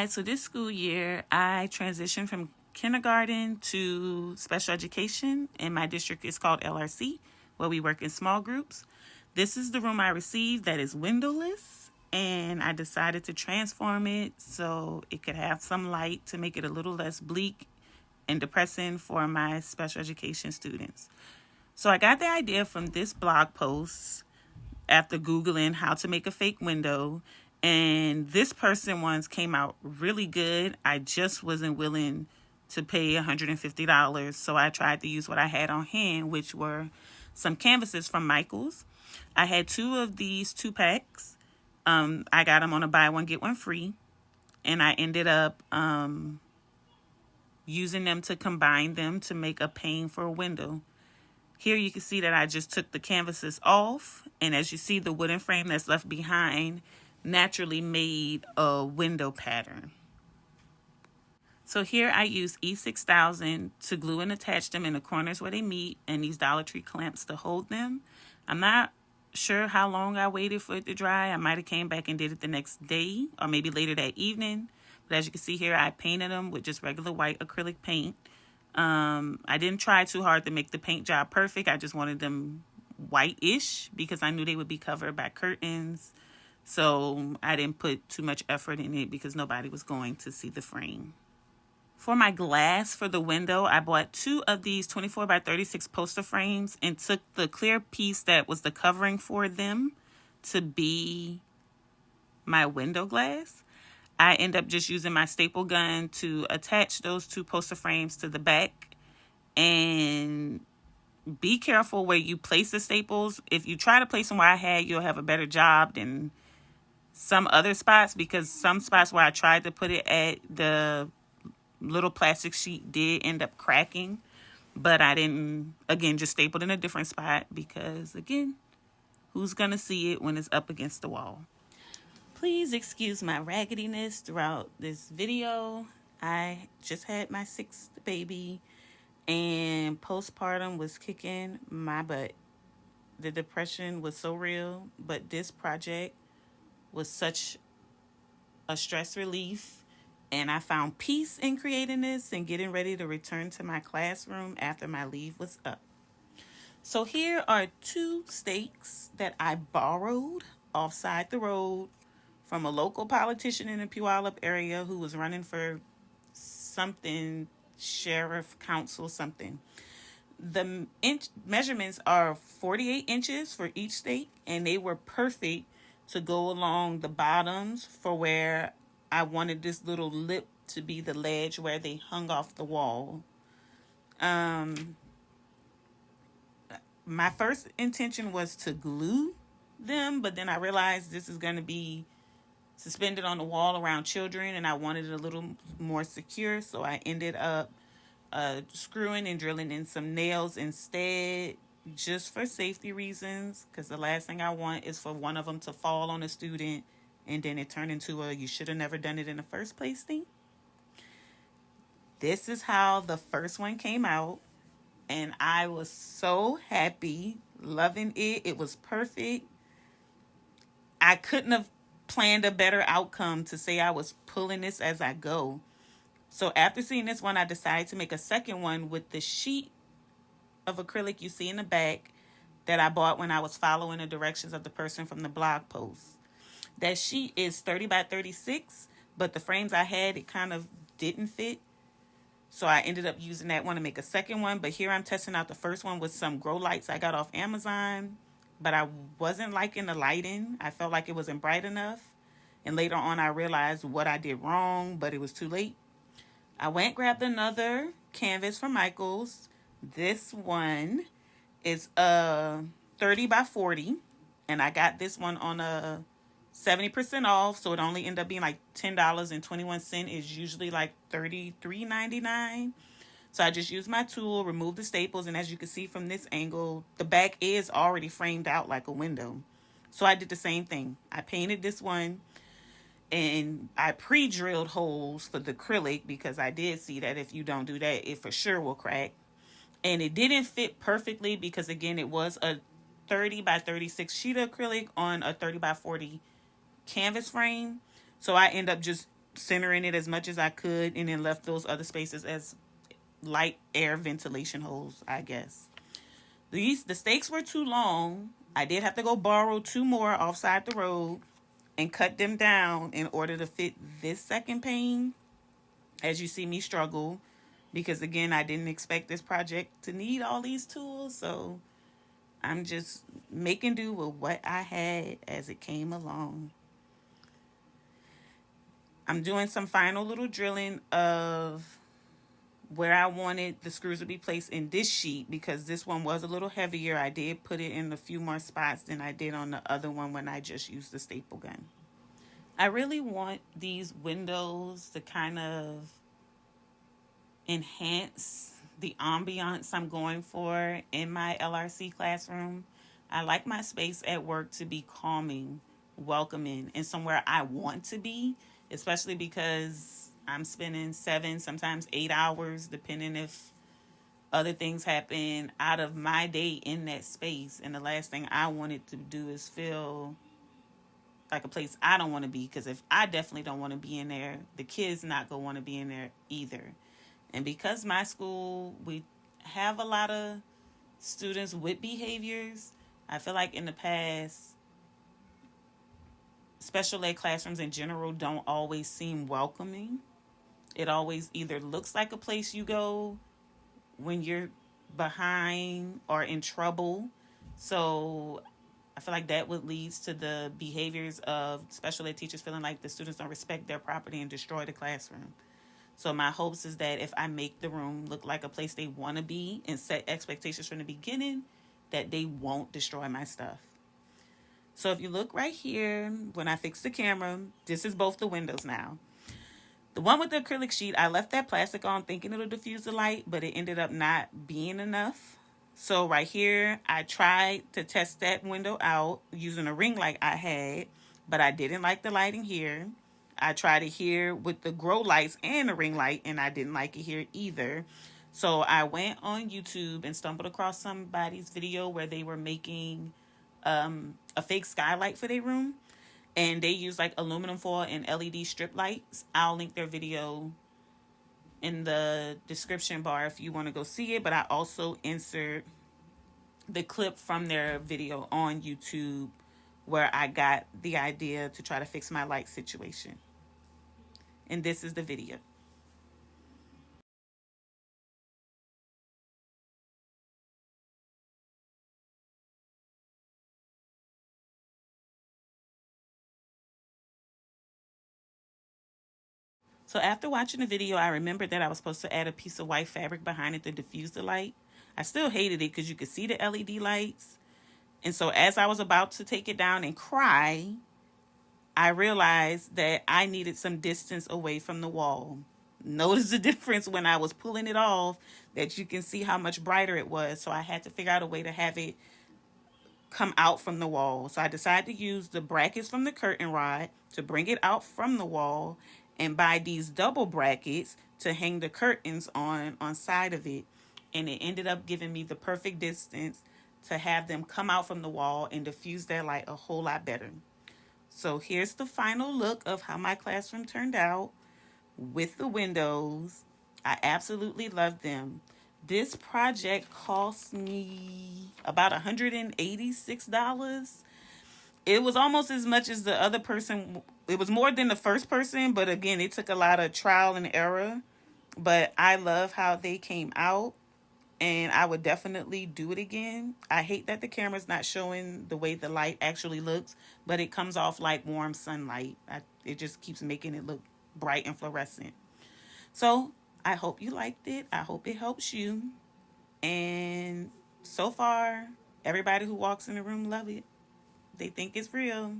right, so this school year, I transitioned from kindergarten to special education, and my district is called LRC, where we work in small groups. This is the room I received that is windowless, and I decided to transform it so it could have some light to make it a little less bleak and depressing for my special education students. So I got the idea from this blog post after Googling how to make a fake window. And this person once came out really good. I just wasn't willing to pay $150. So I tried to use what I had on hand, which were some canvases from Michaels. I had 2 of these 2-packs. I got them on a buy one, get one free. And I ended up using them to combine them to make a pane for a window. Here you can see that I just took the canvases off, and as you see, the wooden frame that's left behind naturally made a window pattern. So here I use E6000 to glue and attach them in the corners where they meet, and these Dollar Tree clamps to hold them. I'm not sure how long I waited for it to dry. I might have came back and did it the next day or maybe later that evening. But as you can see here, I painted them with just regular white acrylic paint. I didn't try too hard to make the paint job perfect. I just wanted them white-ish because I knew they would be covered by curtains. So I didn't put too much effort in it because nobody was going to see the frame. For my glass for the window, I bought 2 of these 24 by 36 poster frames and took the clear piece that was the covering for them to be my window glass. I end up just using my staple gun to attach those 2 poster frames to the back. And be careful where you place the staples. If you try to place them where I had, you'll have a better job than some other spots, because some spots where I tried to put it at, the little plastic sheet did end up cracking. But I didn't, again, just stapled in a different spot because, again, who's going to see it when it's up against the wall? Please excuse my raggediness throughout this video. I just had my 6th baby and postpartum was kicking my butt. The depression was so real, but this project was such a stress relief, and I found peace in creating this and getting ready to return to my classroom after my leave was up. So here are 2 stakes that I borrowed offside the road from a local politician in the Puyallup area who was running for something, sheriff, council, something. The measurements are 48 inches for each stake, and they were perfect to go along the bottoms for where I wanted this little lip to be the ledge where they hung off the wall. My first intention was to glue them, but then I realized this is going to be suspended on the wall around children, and I wanted it a little more secure, so I ended up screwing and drilling in some nails instead, just for safety reasons, because the last thing I want is for one of them to fall on a student and then it turned into a you should have never done it in the first place thing. This is how the first one came out, and I was so happy, loving it. It was perfect. I couldn't have planned a better outcome to say I was pulling this as I go. So after seeing this one, I decided to make a second one with the sheet of acrylic you see in the back that I bought when I was following the directions of the person from the blog post. That sheet is 30 by 36, but the frames I had, it kind of didn't fit. So I ended up using that one to make a second one. But here I'm testing out the first one with some grow lights I got off Amazon. But I wasn't liking the lighting. I felt like it wasn't bright enough. And later on, I realized what I did wrong, but it was too late. I went and grabbed another canvas from Michaels. This one is 30 by 40. And I got this one on a 70% off. So it only ended up being like $10.21. It's usually like $33.99. So I just used my tool, removed the staples, and as you can see from this angle, the back is already framed out like a window. So I did the same thing. I painted this one, and I pre-drilled holes for the acrylic because I did see that if you don't do that, it for sure will crack. And it didn't fit perfectly because, again, it was a 30 by 36 sheet of acrylic on a 30 by 40 canvas frame. So I end up just centering it as much as I could, and then left those other spaces as light air ventilation holes, I guess. The stakes were too long. I did have to go borrow two more offside the road and cut them down in order to fit this second pane. As you see me struggle, because again, I didn't expect this project to need all these tools, so I'm just making do with what I had as it came along. I'm doing some final little drilling of where I wanted the screws to be placed in this sheet, because this one was a little heavier. I did put it in a few more spots than I did on the other one when I just used the staple gun. I really want these windows to kind of enhance the ambiance I'm going for in my LRC classroom. I like my space at work to be calming, welcoming, and somewhere I want to be, especially because I'm spending 7, sometimes 8 hours, depending if other things happen, out of my day in that space. And the last thing I wanted to do is feel like a place I don't want to be, because if I definitely don't want to be in there, the kids not going to want to be in there either. And because my school, we have a lot of students with behaviors, I feel like in the past, special ed classrooms in general don't always seem welcoming. It always either looks like a place you go when you're behind or in trouble. So I feel like that would lead to the behaviors of special ed teachers feeling like the students don't respect their property and destroy the classroom. So my hopes is that if I make the room look like a place they want to be and set expectations from the beginning, that they won't destroy my stuff. So if you look right here, when I fix the camera, this is both the windows now. The one with the acrylic sheet, I left that plastic on thinking it'll diffuse the light, but it ended up not being enough. So right here, I tried to test that window out using a ring light I had, but I didn't like the lighting here. I tried it here with the grow lights and the ring light, and I didn't like it here either. So I went on YouTube and stumbled across somebody's video where they were making a fake skylight for their room. And they use like aluminum foil and LED strip lights. I'll link their video in the description bar if you want to go see it. But I also insert the clip from their video on YouTube where I got the idea to try to fix my light situation. And this is the video. So after watching the video, I remembered that I was supposed to add a piece of white fabric behind it to diffuse the light. I still hated it because you could see the LED lights. And so as I was about to take it down and cry, I realized that I needed some distance away from the wall. Notice the difference when I was pulling it off, that you can see how much brighter it was. So I had to figure out a way to have it come out from the wall. So I decided to use the brackets from the curtain rod to bring it out from the wall and buy these double brackets to hang the curtains on side of it. And it ended up giving me the perfect distance to have them come out from the wall and diffuse their light a whole lot better. So here's the final look of how my classroom turned out with the windows. I absolutely love them. This project cost me about $186. It was almost as much as the other person. It was more than the first person, but again, it took a lot of trial and error. But I love how they came out, and I would definitely do it again. I hate that the camera's not showing the way the light actually looks, but it comes off like warm sunlight. It just keeps making it look bright and fluorescent. So I hope you liked it. I hope it helps you. And so far, everybody who walks in the room love it. They think it's real.